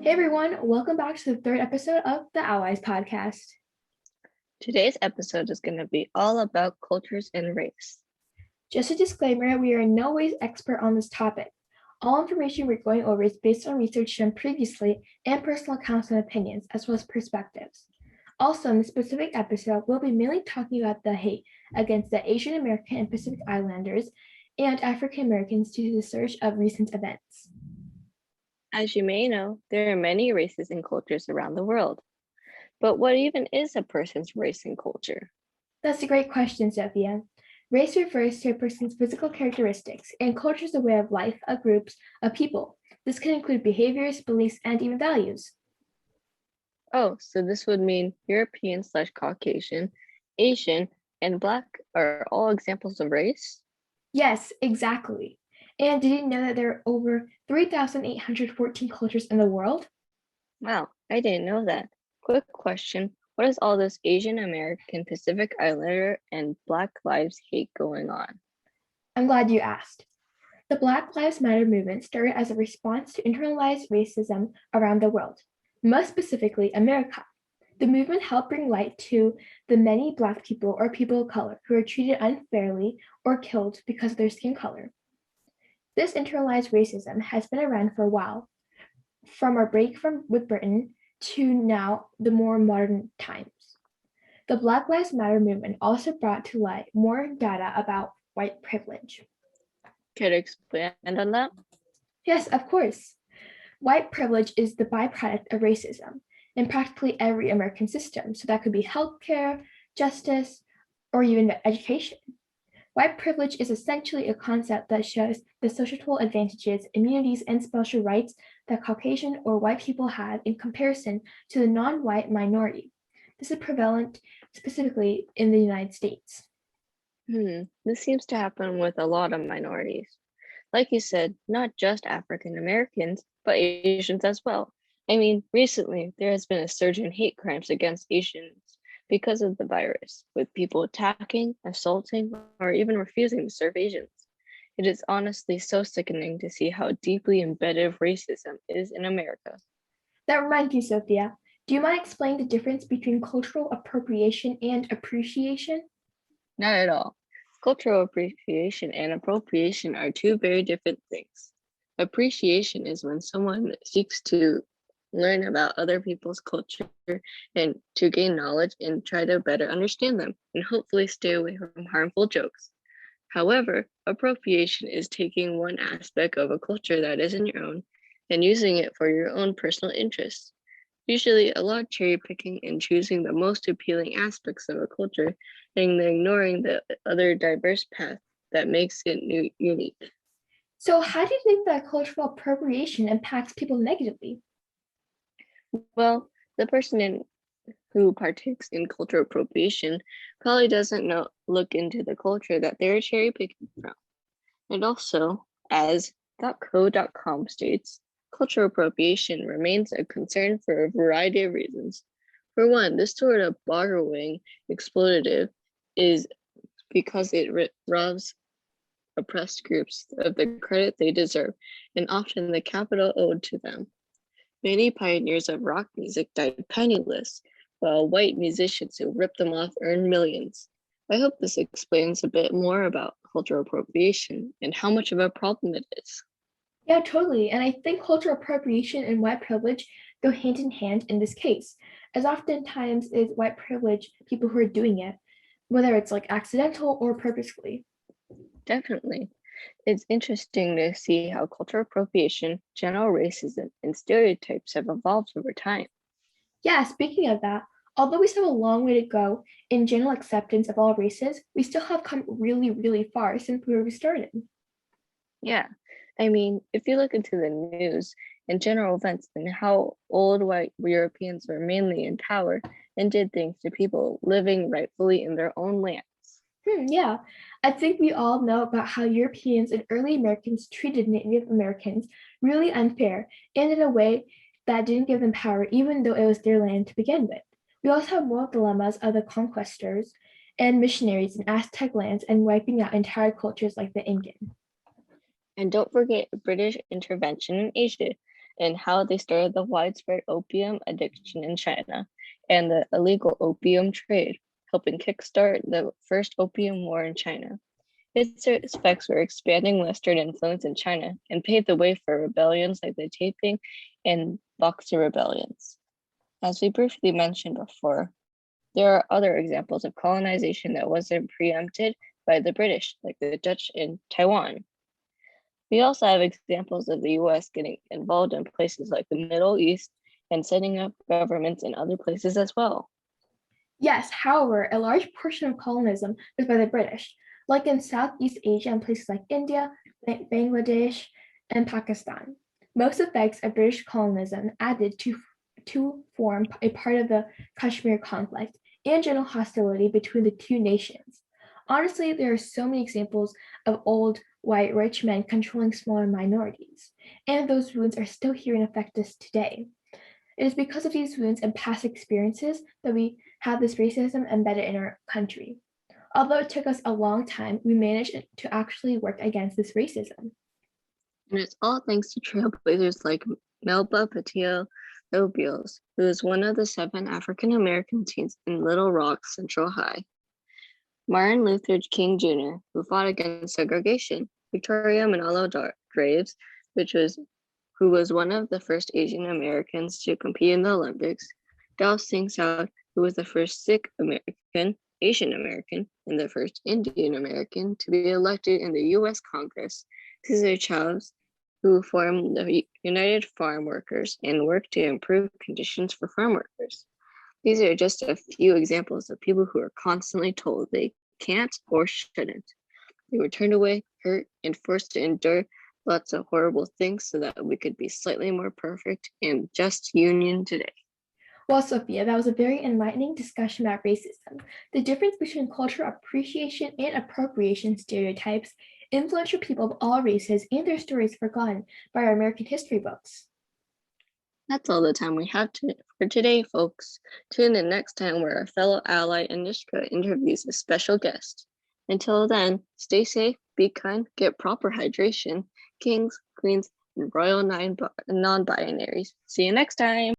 Hey everyone, welcome back to the third episode of the Allies podcast. Today's episode is going to be all about cultures and race. Just a disclaimer, we are in no way expert on this topic. All information we're going over is based on research done previously and personal accounts and opinions, as well as perspectives. Also, in this specific episode, we'll be mainly talking about the hate against the Asian American and Pacific Islanders and African Americans due to the surge of recent events. As you may know, there are many races and cultures around the world. But what even is a person's race and culture? That's a great question, Sophia. Race refers to a person's physical characteristics, and culture is a way of life of groups of people. This can include behaviors, beliefs, and even values. Oh, so this would mean European/Caucasian, Asian, and Black are all examples of race? Yes, exactly. And did you know that there are over 3,814 cultures in the world? Wow, I didn't know that. Quick question. What is all this Asian American, Pacific Islander, and Black lives hate going on? I'm glad you asked. The Black Lives Matter movement started as a response to internalized racism around the world, most specifically America. The movement helped bring light to the many Black people or people of color who are treated unfairly or killed because of their skin color. This internalized racism has been around for a while, from our break with Britain to now the more modern times. The Black Lives Matter movement also brought to light more data about white privilege. Could you expand on that? Yes, of course. White privilege is the byproduct of racism in practically every American system. So that could be healthcare, justice, or even education. White privilege is essentially a concept that shows the societal advantages, immunities, and special rights that Caucasian or white people have in comparison to the non-white minority. This is prevalent specifically in the United States. This seems to happen with a lot of minorities. Like you said, not just African Americans, but Asians as well. I mean, recently there has been a surge in hate crimes against Asians because of the virus, with people attacking, assaulting, or even refusing to serve Asians. It is honestly so sickening to see how deeply embedded racism is in America. That reminds me, Sophia, do you mind explaining the difference between cultural appropriation and appreciation? Not at all. Cultural appreciation and appropriation are two very different things. Appreciation is when someone seeks to learn about other people's culture and to gain knowledge and try to better understand them and hopefully stay away from harmful jokes. However, appropriation is taking one aspect of a culture that isn't your own and using it for your own personal interests. Usually, a lot of cherry picking and choosing the most appealing aspects of a culture and ignoring the other diverse path that makes it unique. So, how do you think that cultural appropriation impacts people negatively? Well, the person who partakes in cultural appropriation probably doesn't look into the culture that they're cherry picking from. And also, as .co.com states, cultural appropriation remains a concern for a variety of reasons. For one, this sort of borrowing exploitative is because it robs oppressed groups of the credit they deserve and often the capital owed to them. Many pioneers of rock music died penniless, while white musicians who ripped them off earned millions. I hope this explains a bit more about cultural appropriation and how much of a problem it is. Yeah, totally. And I think cultural appropriation and white privilege go hand in hand in this case, as oftentimes is white privilege people who are doing it, whether it's like accidental or purposefully. Definitely. It's interesting to see how cultural appropriation, general racism, and stereotypes have evolved over time. Yeah, speaking of that, although we still have a long way to go in general acceptance of all races, we still have come really, really far since where we started. Yeah. I mean, if you look into the news and general events and how old white Europeans were mainly in power and did things to people living rightfully in their own land. Yeah, I think we all know about how Europeans and early Americans treated Native Americans really unfair and in a way that didn't give them power, even though it was their land to begin with. We also have moral dilemmas of the conquistadors and missionaries in Aztec lands and wiping out entire cultures like the Incan. And don't forget British intervention in Asia. and how they started the widespread opium addiction in China and the illegal opium trade, helping kickstart the first opium war in China. Its effects were expanding Western influence in China and paved the way for rebellions like the Taiping and Boxer rebellions. As we briefly mentioned before, there are other examples of colonization that wasn't preempted by the British, like the Dutch in Taiwan. We also have examples of the US getting involved in places like the Middle East and setting up governments in other places as well. Yes, however, a large portion of colonialism was by the British, like in Southeast Asia and places like India, Bangladesh, and Pakistan. Most effects of British colonialism added to form a part of the Kashmir conflict and general hostility between the two nations. Honestly, there are so many examples of old white rich men controlling smaller minorities, and those wounds are still here and affect us today. It is because of these wounds and past experiences that we have this racism embedded in our country. Although it took us a long time, we managed to actually work against this racism. And it's all thanks to trailblazers like Melba Pateo Lobios, who is one of the 7 African American teens in Little Rock Central High. Martin Luther King Jr., who fought against segregation, Victoria Manalo Graves, who was one of the first Asian Americans to compete in the Olympics, Dal Singh Soud, who was the first Sikh American, Asian American, and the first Indian American to be elected in the US Congress, Cesar Chavez, who formed the United Farm Workers and worked to improve conditions for farm workers. These are just a few examples of people who are constantly told they can't or shouldn't. They were turned away, hurt, and forced to endure lots of horrible things so that we could be slightly more perfect and just union today. Well, Sophia, that was a very enlightening discussion about racism, the difference between cultural appreciation and appropriation stereotypes, influential people of all races, and their stories forgotten by our American history books. That's all the time we have for today, folks. Tune in next time where our fellow ally Anishka interviews a special guest. Until then, stay safe, be kind, get proper hydration. Kings, queens, and royal non-binaries. See you next time.